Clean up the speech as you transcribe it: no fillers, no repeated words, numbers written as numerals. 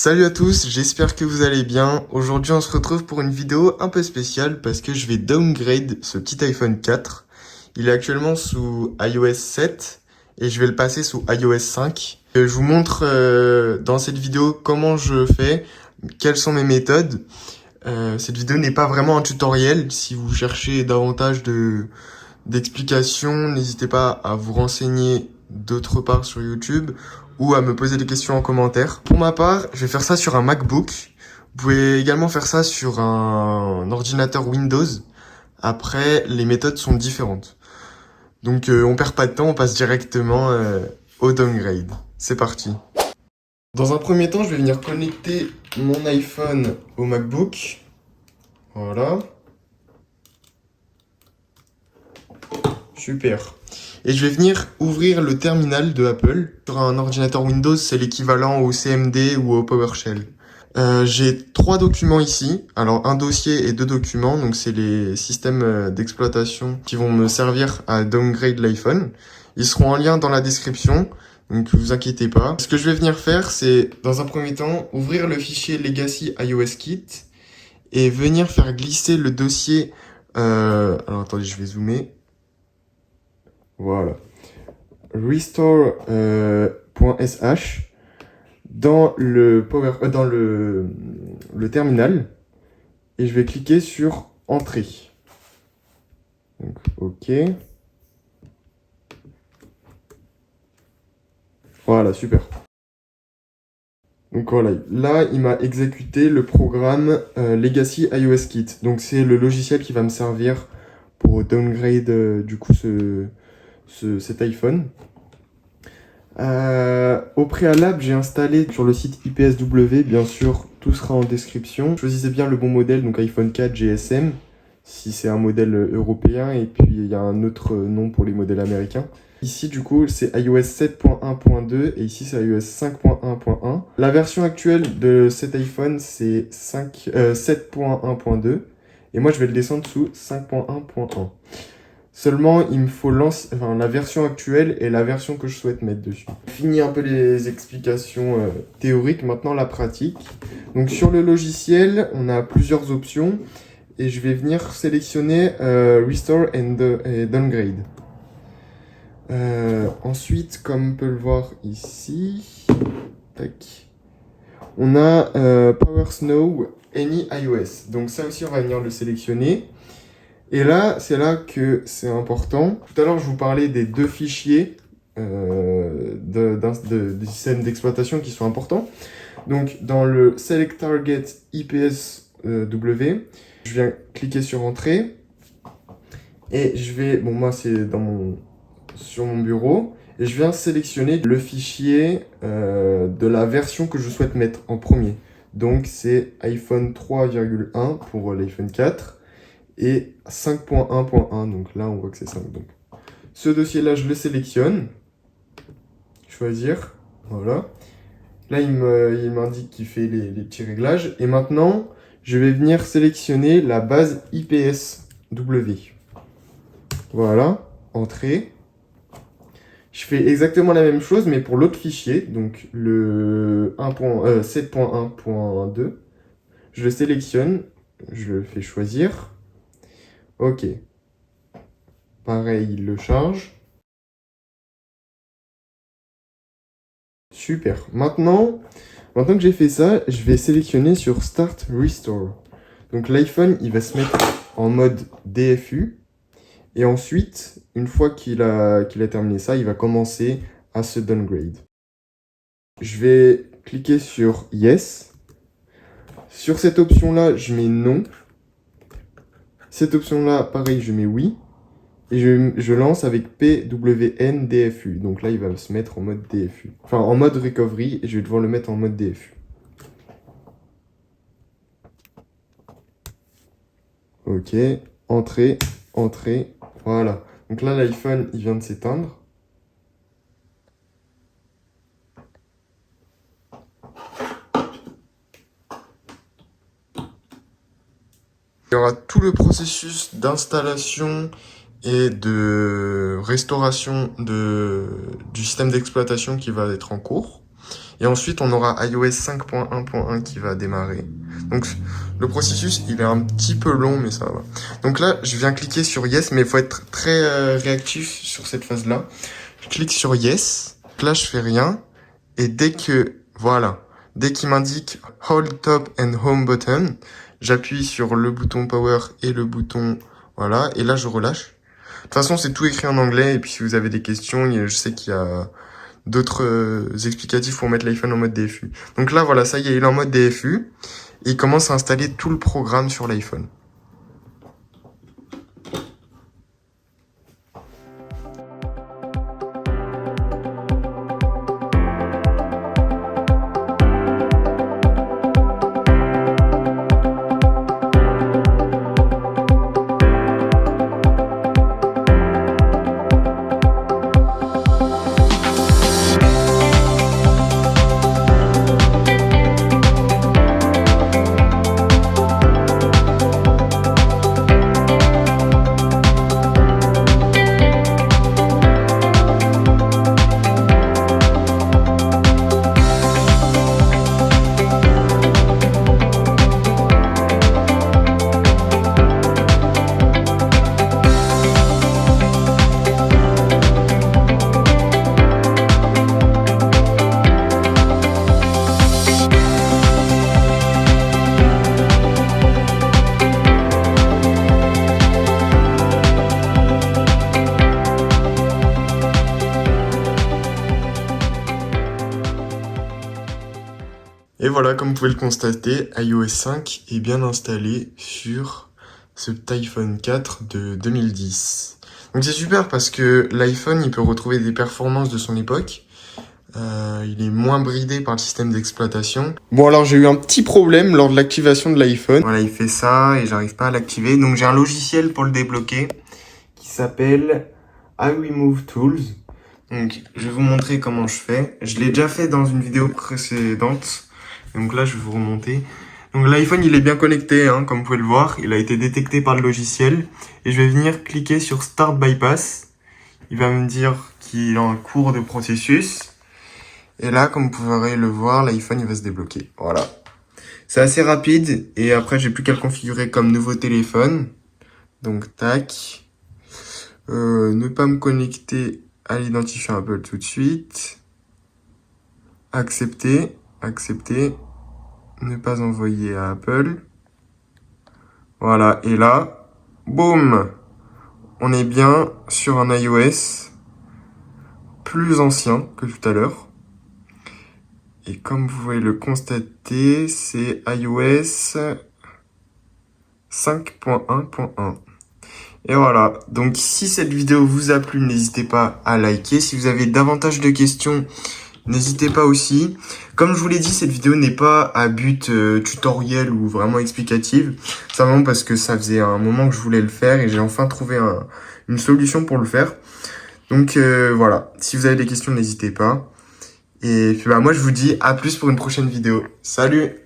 Salut à tous, j'espère que vous allez bien. Aujourd'hui on se retrouve pour une vidéo un peu spéciale parce que je vais downgrade ce petit iPhone 4. Il est actuellement sous iOS 7 et je vais le passer sous iOS 5. Je vous montre dans cette vidéo comment je fais, quelles sont mes méthodes. Cette vidéo n'est pas vraiment un tutoriel. Si vous cherchez davantage d'explications, n'hésitez pas à vous renseigner d'autre part sur YouTube ou à me poser des questions en commentaire. Pour ma part, je vais faire ça sur un MacBook. Vous pouvez également faire ça sur un ordinateur Windows. Après, les méthodes sont différentes. Donc on perd pas de temps, on passe directement au downgrade. C'est parti. Dans un premier temps, je vais venir connecter mon iPhone au MacBook. Voilà. Super. Et je vais venir ouvrir le terminal de Apple. Sur un ordinateur Windows, c'est l'équivalent au CMD ou au PowerShell. J'ai 3 documents ici. Alors un dossier et 2 documents. Donc c'est les systèmes d'exploitation qui vont me servir à downgrade l'iPhone. Ils seront en lien dans la description. Donc ne vous inquiétez pas. Ce que je vais venir faire, c'est dans un premier temps ouvrir le fichier Legacy iOS Kit et venir faire glisser le dossier. Alors attendez, je vais zoomer. Voilà. Restore.sh dans le terminal et je vais cliquer sur Entrée. Donc, OK. Voilà, super. Donc voilà, là il m'a exécuté le programme Legacy iOS Kit. Donc c'est le logiciel qui va me servir pour downgrade du coup cet iPhone. Au préalable, j'ai installé sur le site IPSW, bien sûr, tout sera en description. Choisissez bien le bon modèle, donc iPhone 4 GSM, si c'est un modèle européen, et puis il y a un autre nom pour les modèles américains. Ici, du coup, c'est iOS 7.1.2 et ici, c'est iOS 5.1.1. La version actuelle de cet iPhone, c'est 7.1.2 et moi, je vais le descendre sous 5.1.1. Seulement, il me faut la version actuelle et la version que je souhaite mettre dessus. Fini un peu les explications théoriques, maintenant la pratique. Donc sur le logiciel, on a plusieurs options et je vais venir sélectionner Restore et Downgrade. Ensuite, comme on peut le voir ici, tac, on a Power Snow Any iOS. Donc ça aussi, on va venir le sélectionner. Et là, c'est là que c'est important. Tout à l'heure, je vous parlais des 2 fichiers des systèmes d'exploitation qui sont importants. Donc, dans le Select Target IPSW, je viens cliquer sur Entrée. Et je vais, bon, moi, c'est sur mon bureau. Et je viens sélectionner le fichier de la version que je souhaite mettre en premier. Donc, c'est iPhone 3,1 pour l'iPhone 4. Et 5.1.1, donc là on voit que c'est 5. Donc ce dossier là je le sélectionne, choisir, voilà. Là il m'indique qu'il fait les petits réglages et maintenant je vais venir sélectionner la base IPSW. Voilà, entrée. Je fais exactement la même chose mais pour l'autre fichier, donc le 7.1.2. Je le sélectionne, je le fais choisir. Ok. Pareil, il le charge. Super. Maintenant que j'ai fait ça, je vais sélectionner sur Start Restore. Donc l'iPhone, il va se mettre en mode DFU. Et ensuite, une fois qu'il a terminé ça, il va commencer à se downgrade. Je vais cliquer sur Yes. Sur cette option-là, je mets Non. Cette option-là, pareil, je mets Oui. Et je lance avec PWNDFU. Donc là, il va se mettre en mode DFU. Enfin, en mode recovery. Et je vais devoir le mettre en mode DFU. Ok. Entrée. Entrée. Voilà. Donc là, l'iPhone, il vient de s'éteindre. Il y aura tout le processus d'installation et de restauration du système d'exploitation qui va être en cours. Et ensuite, on aura iOS 5.1.1 qui va démarrer. Donc, le processus, il est un petit peu long, mais ça va. Donc là, je viens cliquer sur Yes, mais il faut être très réactif sur cette phase-là. Je clique sur Yes. Là, je fais rien. Et dès qu'il m'indique Hold Top and Home Button, j'appuie sur le bouton Power et le bouton, voilà, et là, je relâche. De toute façon, c'est tout écrit en anglais, et puis si vous avez des questions, je sais qu'il y a d'autres explicatifs pour mettre l'iPhone en mode DFU. Donc là, voilà, ça y est, il est en mode DFU, et il commence à installer tout le programme sur l'iPhone. Et voilà, comme vous pouvez le constater, iOS 5 est bien installé sur ce iPhone 4 de 2010. Donc c'est super parce que l'iPhone, il peut retrouver des performances de son époque. Il est moins bridé par le système d'exploitation. Bon, alors j'ai eu un petit problème lors de l'activation de l'iPhone. Voilà, il fait ça et j'arrive pas à l'activer. Donc j'ai un logiciel pour le débloquer qui s'appelle iRemove Tools. Donc je vais vous montrer comment je fais. Je l'ai déjà fait dans une vidéo précédente. Donc là, je vais vous remonter. Donc l'iPhone, il est bien connecté, hein, comme vous pouvez le voir. Il a été détecté par le logiciel. Et je vais venir cliquer sur Start Bypass. Il va me dire qu'il est en cours de processus. Et là, comme vous pourrez le voir, l'iPhone, il va se débloquer. Voilà. C'est assez rapide. Et après, j'ai plus qu'à le configurer comme nouveau téléphone. Donc, tac. Ne pas me connecter à l'identifiant Apple tout de suite. Accepter. Accepter. Ne pas envoyer à Apple. Voilà. Et là, boum! On est bien sur un iOS plus ancien que tout à l'heure. Et comme vous pouvez le constater, c'est iOS 5.1.1. Et voilà. Donc si cette vidéo vous a plu, n'hésitez pas à liker. Si vous avez davantage de questions, n'hésitez pas aussi. Comme je vous l'ai dit, cette vidéo n'est pas à but tutoriel ou vraiment explicative. C'est vraiment parce que ça faisait un moment que je voulais le faire et j'ai enfin trouvé une solution pour le faire. Donc voilà, si vous avez des questions, n'hésitez pas. Et puis moi je vous dis à plus pour une prochaine vidéo. Salut!